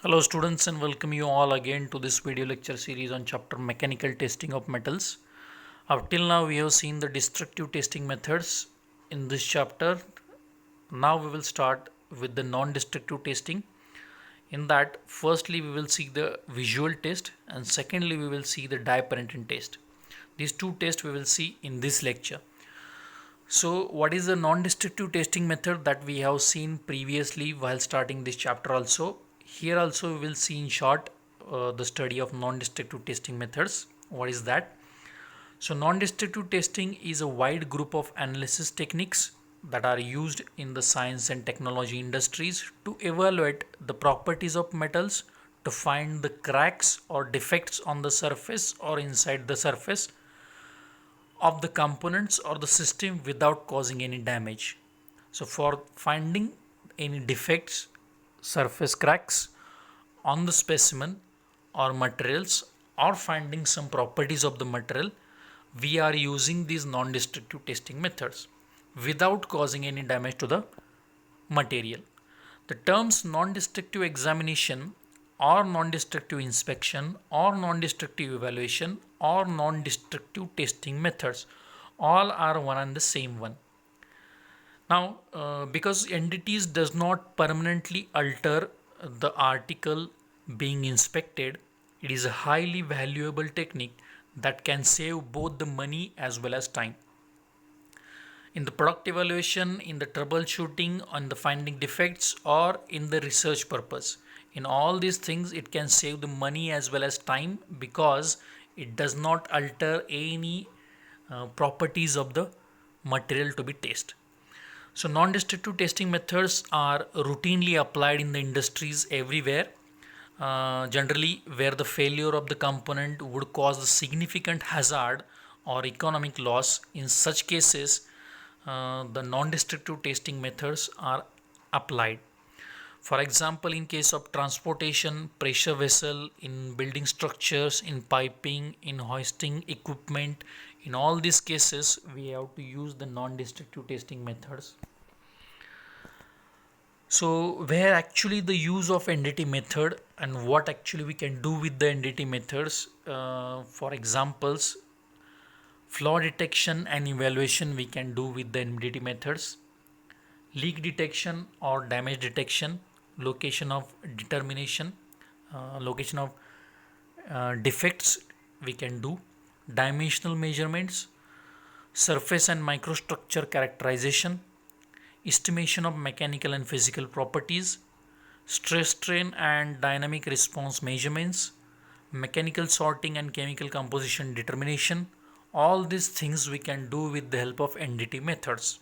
Hello students and welcome you all again to this video lecture series on chapter mechanical testing of metals. Up till now we have seen the destructive testing methods in this chapter. Now we will start with the non-destructive testing. In that firstly we will see the visual test and secondly we will see the dye penetrant test. These two tests we will see in this lecture. So what is the non-destructive testing method that we have seen previously while starting this chapter also? Here also we will see in short the study of non-destructive testing methods. What is that? So non-destructive testing is a wide group of analysis techniques that are used in the science and technology industries to evaluate the properties of metals, to find the cracks or defects on the surface or inside the surface of the components or the system without causing any damage. So for finding any defects, surface cracks on the specimen or materials, or finding some properties of the material, we are using these non-destructive testing methods without causing any damage to the material. The terms non-destructive examination or non-destructive inspection or non-destructive evaluation or non-destructive testing methods all are one and the same one. Now, because entities does not permanently alter the article being inspected, it is a highly valuable technique that can save both the money as well as time. In the product evaluation, in the troubleshooting, on the finding defects, or in the research purpose. In all these things, it can save the money as well as time because it does not alter any properties of the material to be tested. So non-destructive testing methods are routinely applied in the industries everywhere. Generally, where the failure of the component would cause a significant hazard or economic loss. In such cases, the non-destructive testing methods are applied. For example, in case of transportation, pressure vessel, in building structures, in piping, in hoisting equipment, in all these cases, we have to use the non-destructive testing methods. So where actually the use of NDT method and what actually we can do with the NDT methods, for examples, flaw detection and evaluation we can do with the NDT methods, leak detection or damage detection, location of determination, location of defects we can do, dimensional measurements, surface and microstructure characterization, estimation of mechanical and physical properties, stress strain and dynamic response measurements, mechanical sorting and chemical composition determination. All these things we can do with the help of NDT methods.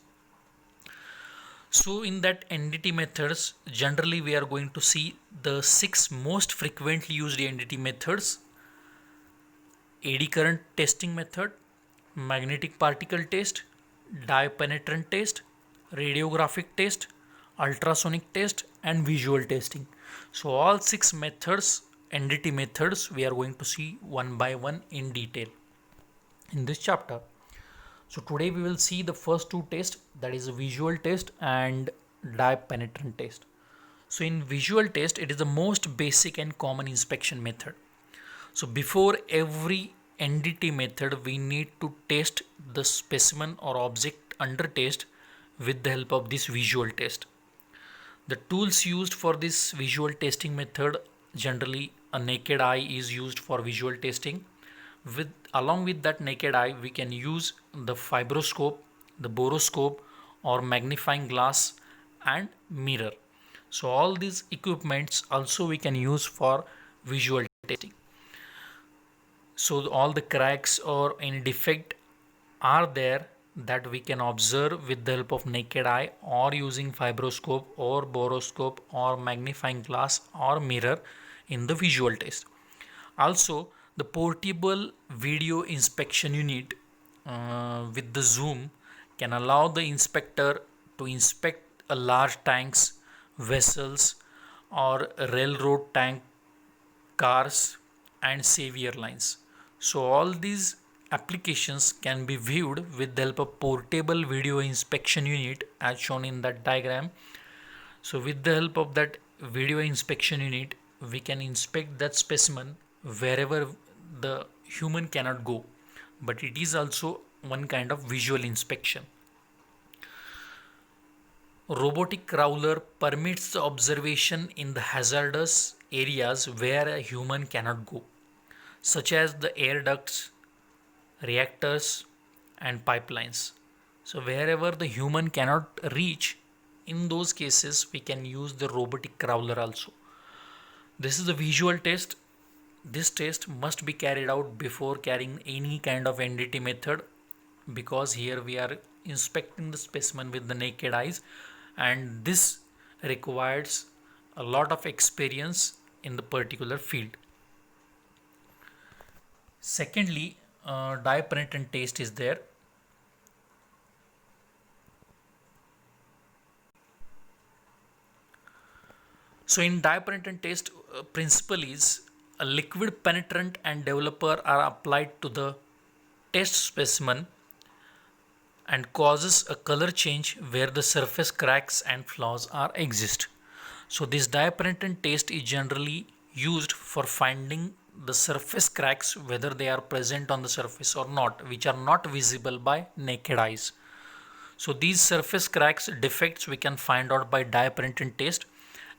So in that NDT methods, generally we are going to see the 6 most frequently used NDT methods: eddy current testing method, magnetic particle test, dye penetrant test, radiographic test, ultrasonic test, and visual testing. So all 6 methods, NDT methods, we are going to see one by one in detail in this chapter. So today we will see the first two tests, that is a visual test and dye penetrant test. So in visual test, it is the most basic and common inspection method. So before every NDT method, we need to test the specimen or object under test with the help of this visual test. The tools used for this visual testing method, generally a naked eye is used for visual testing. Along with that naked eye, we can use the fibroscope, the borescope, or magnifying glass and mirror. So all these equipments also we can use for visual testing. So all the cracks or any defect are there that we can observe with the help of naked eye or using fibroscope or borescope or magnifying glass or mirror in the visual test. Also, the portable video inspection unit with the zoom can allow the inspector to inspect a large tanks, vessels, or railroad tank, cars, and savior lines. So all these applications can be viewed with the help of portable video inspection unit as shown in that diagram. So with the help of that video inspection unit, we can inspect that specimen wherever the human cannot go, but it is also one kind of visual inspection. Robotic crawler permits the observation in the hazardous areas where a human cannot go, such as the air ducts, reactors, and pipelines. So, wherever the human cannot reach, in those cases, we can use the robotic crawler also. This is a visual test. This test must be carried out before carrying any kind of NDT method, because here we are inspecting the specimen with the naked eyes, and this requires a lot of experience in the particular field. Secondly, dye penetrant test is there. So in dye penetrant test, principle is a liquid penetrant and developer are applied to the test specimen and causes a color change where the surface cracks and flaws are exist. So this dye penetrant test is generally used for finding the surface cracks, whether they are present on the surface or not, which are not visible by naked eyes. So these surface cracks defects we can find out by dye penetrant test,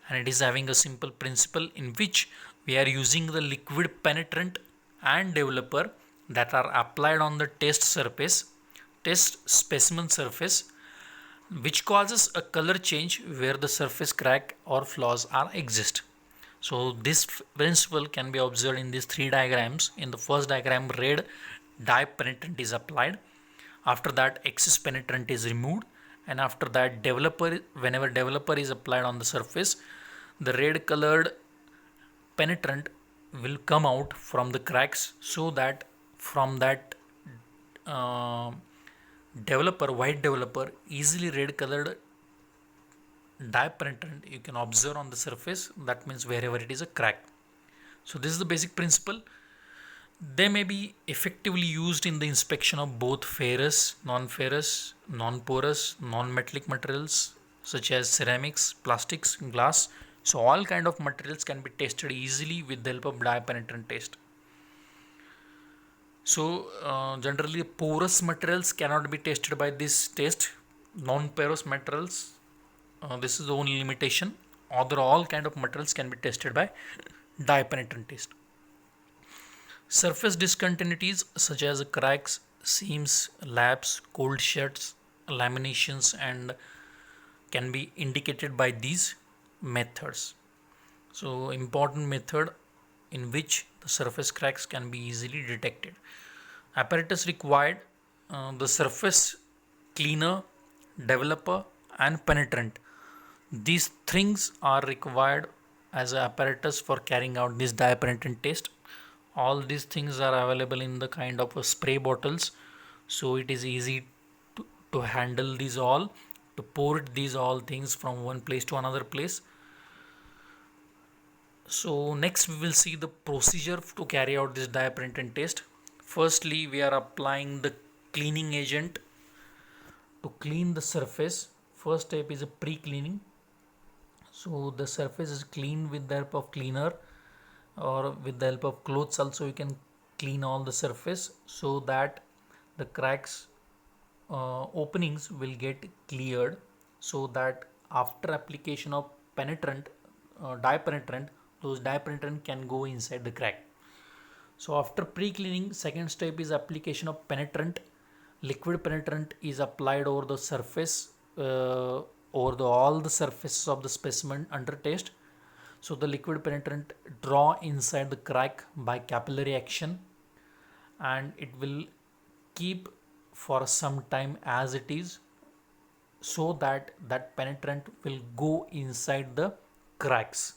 and it is having a simple principle in which we are using the liquid penetrant and developer that are applied on the test specimen surface, which causes a color change where the surface crack or flaws are exist. So this principle can be observed in these three diagrams. In the first diagram, red dye penetrant is applied. After that, excess penetrant is removed, and after that, whenever developer is applied on the surface, the red colored penetrant will come out from the cracks, so that from that white developer, easily red colored dye penetrant you can observe on the surface. That means wherever it is a crack. So this is the basic principle. They may be effectively used in the inspection of both ferrous, non-porous, non-metallic materials such as ceramics, plastics, glass. So all kind of materials can be tested easily with the help of dye penetrant test. So generally porous materials cannot be tested by this test. Non-porous materials, this is the only limitation. Other all kind of materials can be tested by dye penetrant test. Surface discontinuities such as cracks, seams, laps, cold shuts, laminations, and can be indicated by these methods. So important method in which the surface cracks can be easily detected. Apparatus required, the surface cleaner, developer, and penetrant. These things are required as an apparatus for carrying out this dye penetrant test. All these things are available in the kind of a spray bottles, so it is easy to handle these all, to pour these all things from one place to another place. So next we will see the procedure to carry out this dye penetrant test. Firstly, we are applying the cleaning agent to clean the surface. First step is a pre-cleaning. So the surface is cleaned with the help of cleaner, or with the help of clothes also you can clean all the surface, so that the cracks openings will get cleared, so that after application of penetrant, dye penetrant, those dye penetrant can go inside the crack. So after pre-cleaning, second step is application of penetrant. Liquid penetrant is applied over the surface, over all the surfaces of the specimen under test. So the liquid penetrant draw inside the crack by capillary action, and it will keep for some time as it is, so that that penetrant will go inside the cracks.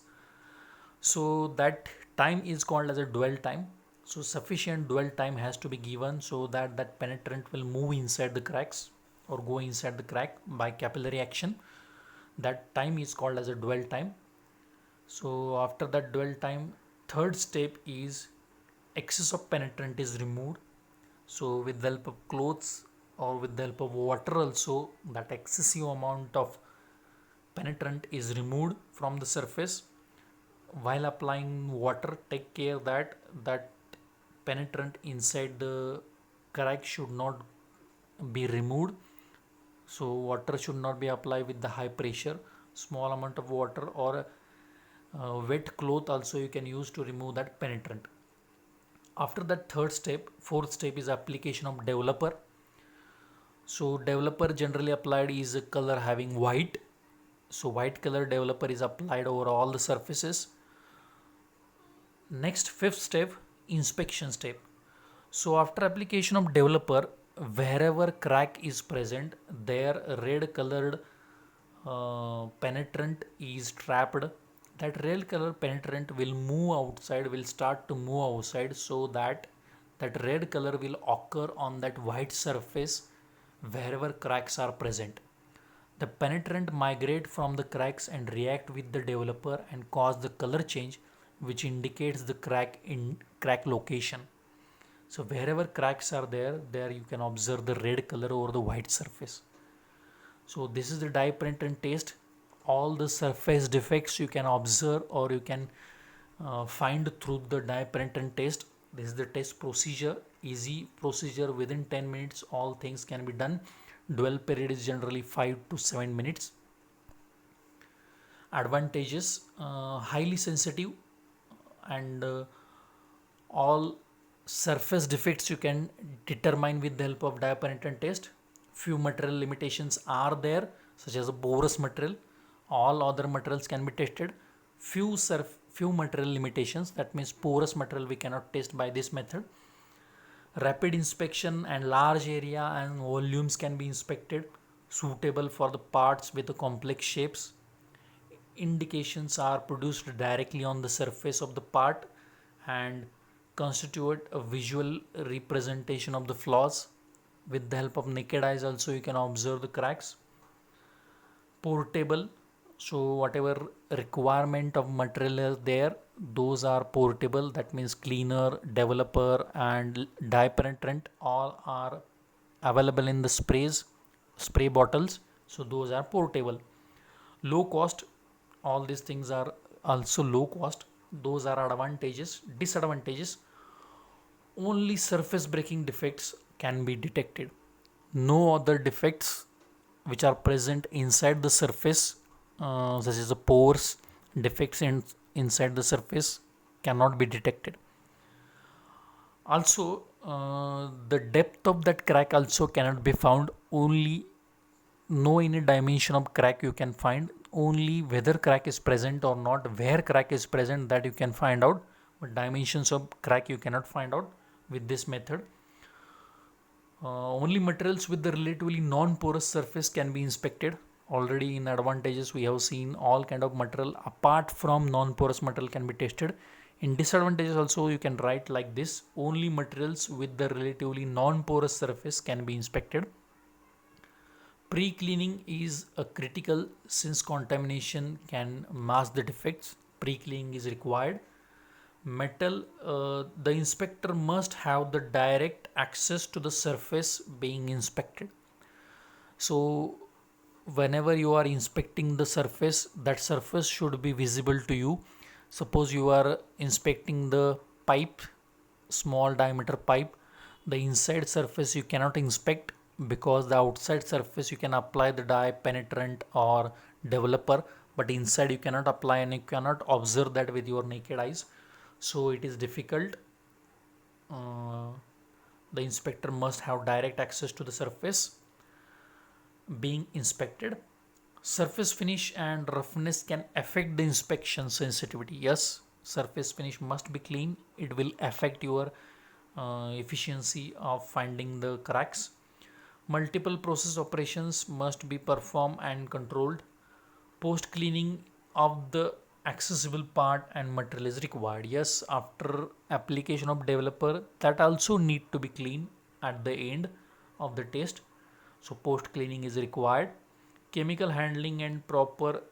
So that time is called as a dwell time. So sufficient dwell time has to be given so that that penetrant will move inside the cracks or go inside the crack by capillary action. That time is called as a dwell time. So after that dwell time, third step is excess of penetrant is removed. So with the help of clothes or with the help of water also, that excessive amount of penetrant is removed from the surface. while applying water, take care that penetrant inside the crack should not be removed. So water should not be applied with the high pressure. Small amount of water or wet cloth also you can use to remove that penetrant. After that, fourth step is application of developer. So developer generally applied is a color having white. So white color developer is applied over all the surfaces. Next, fifth step, inspection step. So after application of developer, wherever crack is present, there red colored penetrant is trapped. That red color penetrant will move outside, will start to move outside, so that red color will occur on that white surface wherever cracks are present. The penetrant migrate from the cracks and react with the developer and cause the color change, which indicates the crack location. So wherever cracks are there, you can observe the red color over the white surface. So this is the dye penetrant test. All the surface defects you can observe or you can find through the dye penetrant test. This is the test procedure, easy procedure. Within 10 minutes all things can be done. Dwell period is generally 5 to 7 minutes. Advantages, highly sensitive and all surface defects you can determine with the help of dye penetrant test. Few material limitations are there, such as a porous material. All other materials can be tested. Few material limitations, that means porous material we cannot test by this method. Rapid inspection and large area and volumes can be inspected, suitable for the parts with the complex shapes. Indications are produced directly on the surface of the part and constitute a visual representation of the flaws. With the help of naked eyes also you can observe the cracks. Portable, so whatever requirement of material is there, those are portable. That means cleaner, developer and dye penetrant all are available in the spray bottles, so those are portable. Low cost, all these things are also low cost. Those are advantages. Disadvantages, only surface breaking defects can be detected. No other defects which are present inside the surface, such as the pores, defects inside the surface cannot be detected. Also, the depth of that crack also cannot be found. Only no any dimension of crack you can find. Only whether crack is present or not, where crack is present, that you can find out, but dimensions of crack you cannot find out with this method. Only materials with the relatively non-porous surface can be inspected. Already in advantages we have seen all kind of material apart from non-porous material can be tested. In disadvantages also you can write like this: only materials with the relatively non-porous surface can be inspected. Pre-cleaning is a critical since contamination can mask the defects. Pre-cleaning is required. Metal, the inspector must have the direct access to the surface being inspected. So whenever you are inspecting the surface, that surface should be visible to you. Suppose you are inspecting the pipe, small diameter pipe, the inside surface you cannot inspect, because the outside surface you can apply the dye penetrant or developer, but inside you cannot apply and you cannot observe that with your naked eyes, so it is difficult. The inspector must have direct access to the surface being inspected. Surface finish and roughness can affect the inspection sensitivity. Yes, surface finish must be clean. It will affect your efficiency of finding the cracks. Multiple process operations must be performed and controlled. Post cleaning of the accessible part and material is required. Yes, after application of developer, that also need to be clean at the end of the test. So post cleaning is required. Chemical handling and proper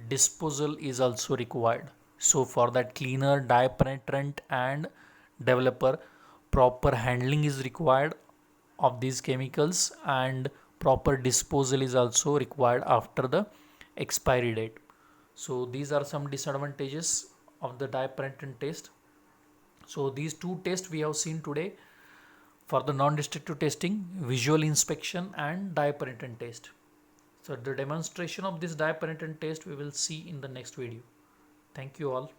disposal is also required. So for that cleaner, dye penetrant and developer, proper handling is required of these chemicals and proper disposal is also required after the expiry date. So these are some disadvantages of the dye penetration test. So these two tests we have seen today for the non-destructive testing, visual inspection and dye penetration test. So the demonstration of this dye penetration test we will see in the next video. Thank you all.